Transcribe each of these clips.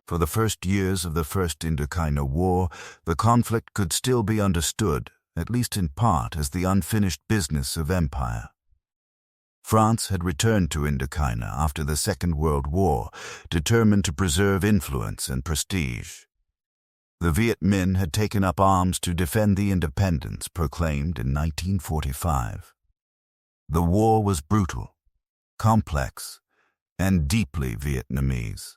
For the first years of the First Indochina War, the conflict could still be understood, at least in part, as the unfinished business of empire. France had returned to Indochina after the Second World War, determined to preserve influence and prestige. The Viet Minh had taken up arms to defend the independence proclaimed in 1945. The war was brutal, complex, and deeply Vietnamese.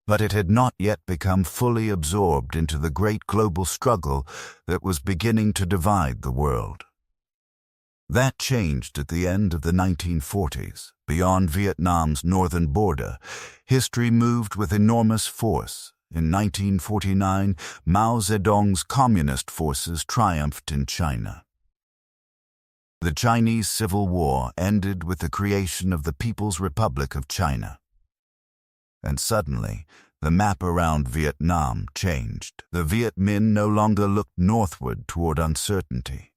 But it had not yet become fully absorbed into the great global struggle that was beginning to divide the world. That changed at the end of the 1940s. Beyond Vietnam's northern border, history moved with enormous force. In 1949, Mao Zedong's communist forces triumphed in China. The Chinese Civil War ended with the creation of the People's Republic of China. And suddenly, the map around Vietnam changed. The Viet Minh no longer looked northward toward uncertainty.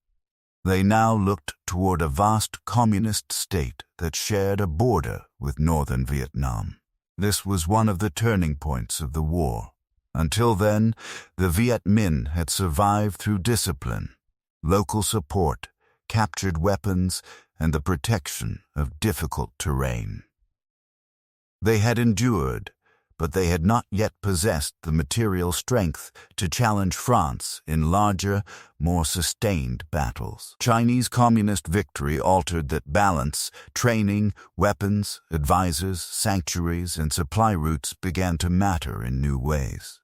They now looked toward a vast communist state that shared a border with northern Vietnam. This was one of the turning points of the war. Until then, the Viet Minh had survived through discipline, local support, captured weapons, and the protection of difficult terrain. They had endured, but they had not yet possessed the material strength to challenge France in larger, more sustained battles. Chinese communist victory altered that balance. Training, weapons, advisors, sanctuaries, and supply routes began to matter in new ways.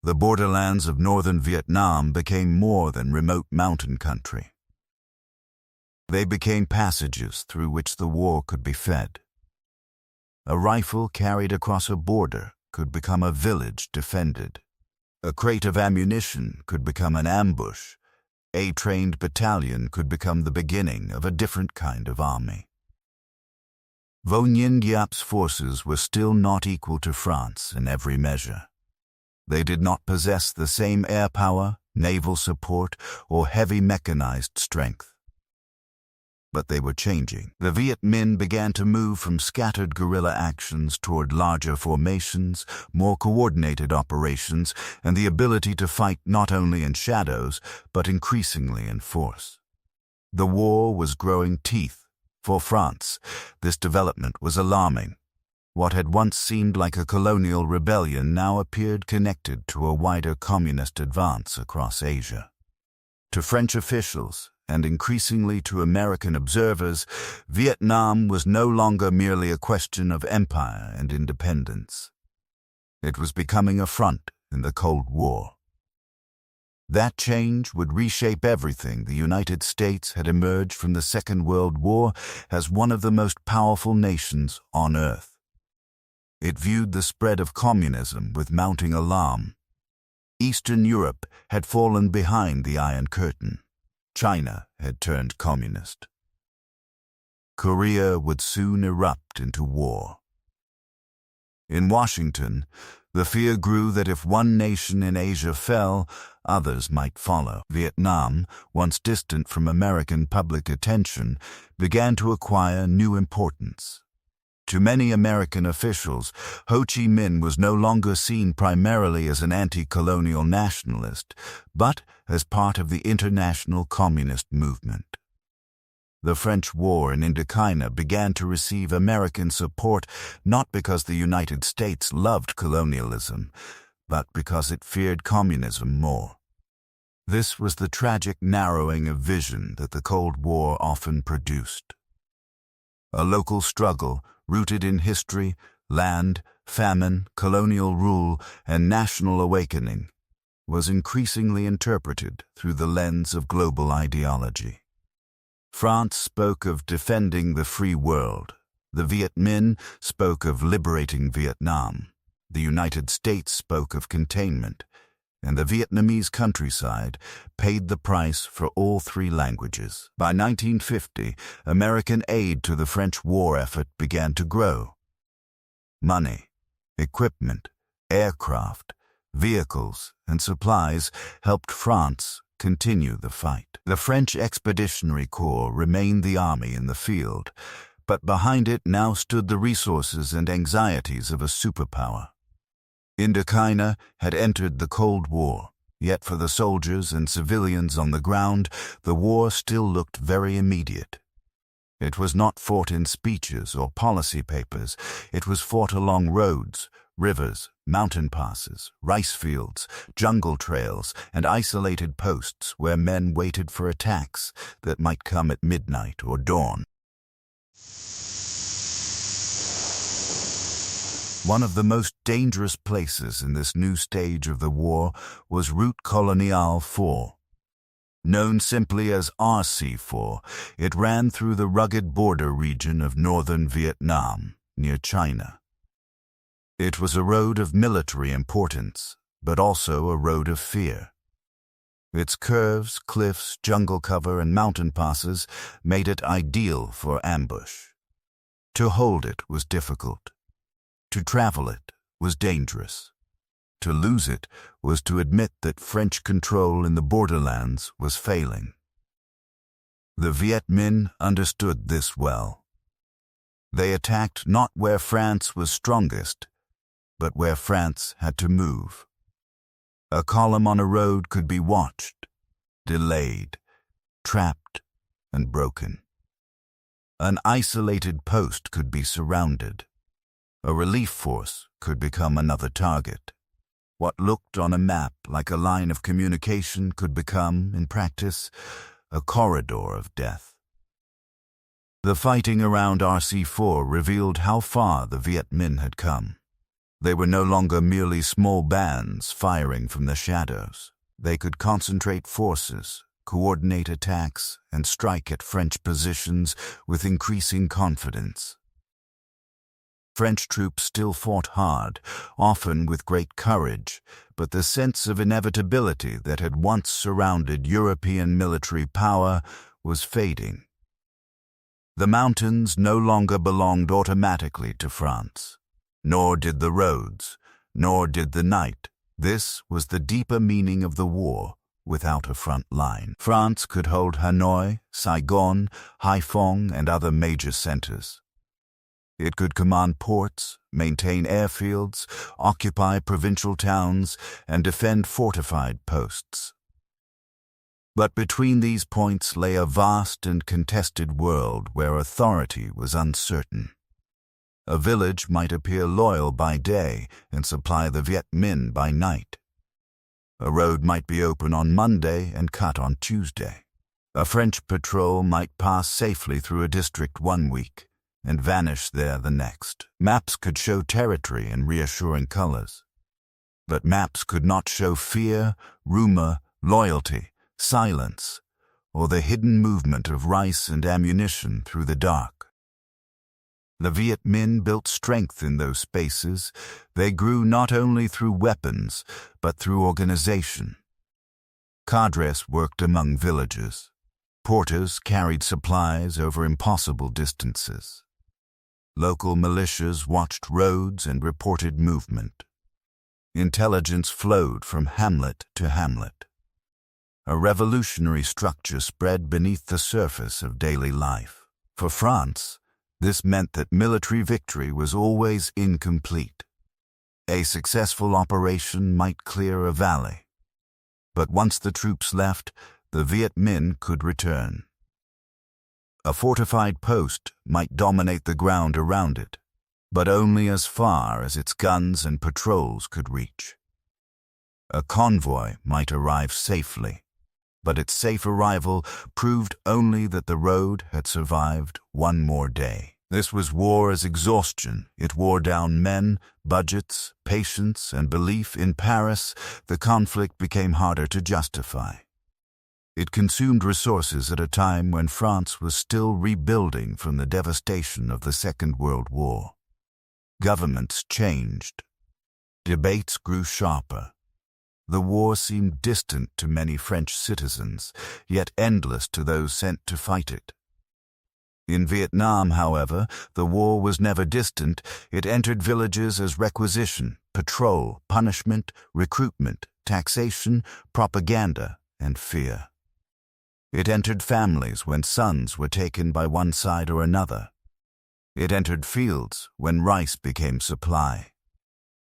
The borderlands of northern Vietnam became more than remote mountain country. They became passages through which the war could be fed. A rifle carried across a border could become a village defended. A crate of ammunition could become an ambush. A trained battalion could become the beginning of a different kind of army. Vo Nguyen Giap's forces were still not equal to France in every measure. They did not possess the same air power, naval support, or heavy mechanized strength. But they were changing. The Viet Minh began to move from scattered guerrilla actions toward larger formations, more coordinated operations, and the ability to fight not only in shadows, but increasingly in force. The war was growing teeth. For France, this development was alarming. What had once seemed like a colonial rebellion now appeared connected to a wider communist advance across Asia. To French officials, and increasingly to American observers, Vietnam was no longer merely a question of empire and independence. It was becoming a front in the Cold War. That change would reshape everything. The United States had emerged from the Second World War as one of the most powerful nations on Earth. It viewed the spread of communism with mounting alarm. Eastern Europe had fallen behind the Iron Curtain. China had turned communist. Korea would soon erupt into war. In Washington, the fear grew that if one nation in Asia fell, others might follow. Vietnam, once distant from American public attention, began to acquire new importance. To many American officials, Ho Chi Minh was no longer seen primarily as an anti-colonial nationalist, but as part of the international communist movement. The French War in Indochina began to receive American support not because the United States loved colonialism, but because it feared communism more. This was the tragic narrowing of vision that the Cold War often produced. A local struggle rooted in history, land, famine, colonial rule, and national awakening, was increasingly interpreted through the lens of global ideology. France spoke of defending the free world. The Viet Minh spoke of liberating Vietnam. The United States spoke of containment, and the Vietnamese countryside paid the price for all three languages. By 1950, American aid to the French war effort began to grow. Money, equipment, aircraft, vehicles, and supplies helped France continue the fight. The French Expeditionary Corps remained the army in the field, but behind it now stood the resources and anxieties of a superpower. Indochina had entered the Cold War, yet for the soldiers and civilians on the ground, the war still looked very immediate. It was not fought in speeches or policy papers. It was fought along roads, rivers, mountain passes, rice fields, jungle trails, and isolated posts where men waited for attacks that might come at midnight or dawn. One of the most dangerous places in this new stage of the war was Route Coloniale 4. Known simply as RC4, it ran through the rugged border region of northern Vietnam, near China. It was a road of military importance, but also a road of fear. Its curves, cliffs, jungle cover, and mountain passes made it ideal for ambush. To hold it was difficult. To travel it was dangerous. To lose it was to admit that French control in the borderlands was failing. The Viet Minh understood this well. They attacked not where France was strongest, but where France had to move. A column on a road could be watched, delayed, trapped, and broken. An isolated post could be surrounded. A relief force could become another target. What looked on a map like a line of communication could become, in practice, a corridor of death. The fighting around RC4 revealed how far the Viet Minh had come. They were no longer merely small bands firing from the shadows. They could concentrate forces, coordinate attacks, and strike at French positions with increasing confidence. French troops still fought hard, often with great courage, but the sense of inevitability that had once surrounded European military power was fading. The mountains no longer belonged automatically to France, nor did the roads, nor did the night. This was the deeper meaning of the war without a front line. France could hold Hanoi, Saigon, Haiphong, and other major centers. It could command ports, maintain airfields, occupy provincial towns, and defend fortified posts. But between these points lay a vast and contested world where authority was uncertain. A village might appear loyal by day and supply the Viet Minh by night. A road might be open on Monday and cut on Tuesday. A French patrol might pass safely through a district one week and vanish there the next. Maps could show territory in reassuring colors. But maps could not show fear, rumor, loyalty, silence, or the hidden movement of rice and ammunition through the dark. The Viet Minh built strength in those spaces. They grew not only through weapons, but through organization. Cadres worked among villages. Porters carried supplies over impossible distances. Local militias watched roads and reported movement. Intelligence flowed from hamlet to hamlet. A revolutionary structure spread beneath the surface of daily life. For France, this meant that military victory was always incomplete. A successful operation might clear a valley. But once the troops left, the Viet Minh could return. A fortified post might dominate the ground around it, but only as far as its guns and patrols could reach. A convoy might arrive safely, but its safe arrival proved only that the road had survived one more day. This was war as exhaustion. It wore down men, budgets, patience, and belief. In Paris, the conflict became harder to justify. It consumed resources at a time when France was still rebuilding from the devastation of the Second World War. Governments changed. Debates grew sharper. The war seemed distant to many French citizens, yet endless to those sent to fight it. In Vietnam, however, the war was never distant. It entered villages as requisition, patrol, punishment, recruitment, taxation, propaganda, and fear. It entered families when sons were taken by one side or another. It entered fields when rice became supply.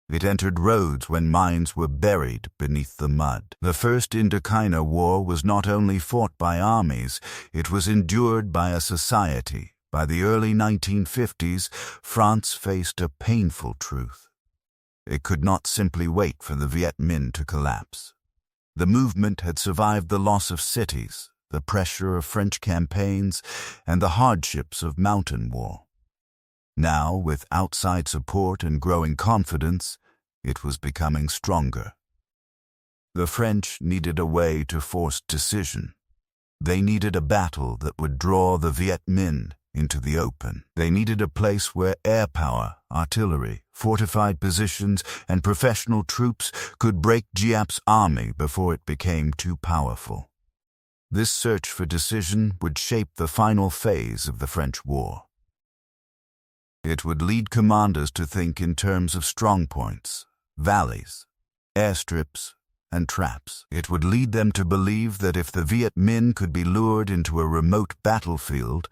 It entered roads when mines were buried beneath the mud. The First Indochina War was not only fought by armies, it was endured by a society. By the early 1950s, France faced a painful truth. It could not simply wait for the Viet Minh to collapse. The movement had survived the loss of cities, the pressure of French campaigns, and the hardships of mountain war. Now, with outside support and growing confidence, it was becoming stronger. The French needed a way to force decision. They needed a battle that would draw the Viet Minh into the open. They needed a place where air power, artillery, fortified positions, and professional troops could break Giap's army before it became too powerful. This search for decision would shape the final phase of the French war. It would lead commanders to think in terms of strongpoints, valleys, airstrips, and traps. It would lead them to believe that if the Viet Minh could be lured into a remote battlefield,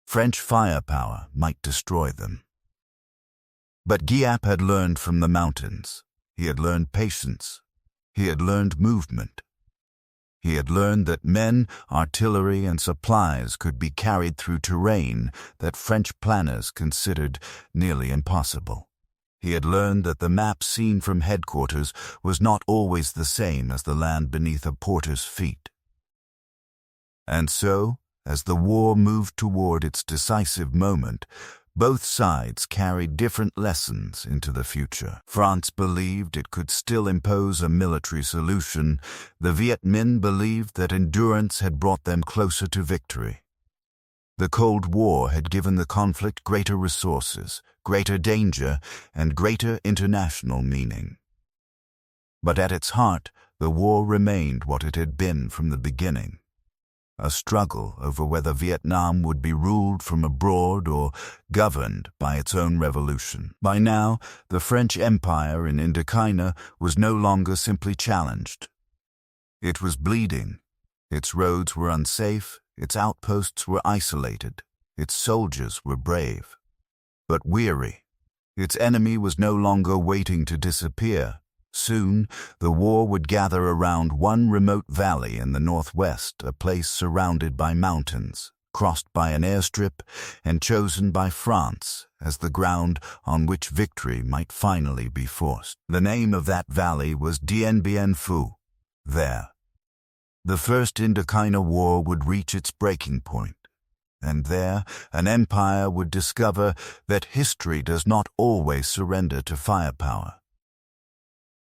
French firepower might destroy them. But Giap had learned from the mountains. He had learned patience. He had learned movement. He had learned that men, artillery, and supplies could be carried through terrain that French planners considered nearly impossible. He had learned that the map seen from headquarters was not always the same as the land beneath a porter's feet. And so, as the war moved toward its decisive moment, both sides carried different lessons into the future. France believed it could still impose a military solution. The Viet Minh believed that endurance had brought them closer to victory. The Cold War had given the conflict greater resources, greater danger, and greater international meaning. But at its heart, the war remained what it had been from the beginning. A struggle over whether Vietnam would be ruled from abroad or governed by its own revolution. By now, the French Empire in Indochina was no longer simply challenged. It was bleeding. Its roads were unsafe, its outposts were isolated, its soldiers were brave, but weary. Its enemy was no longer waiting to disappear. Soon, the war would gather around one remote valley in the northwest, a place surrounded by mountains, crossed by an airstrip, and chosen by France as the ground on which victory might finally be forced. The name of that valley was Dien Bien Phu. There, the First Indochina War would reach its breaking point, and there an empire would discover that history does not always surrender to firepower.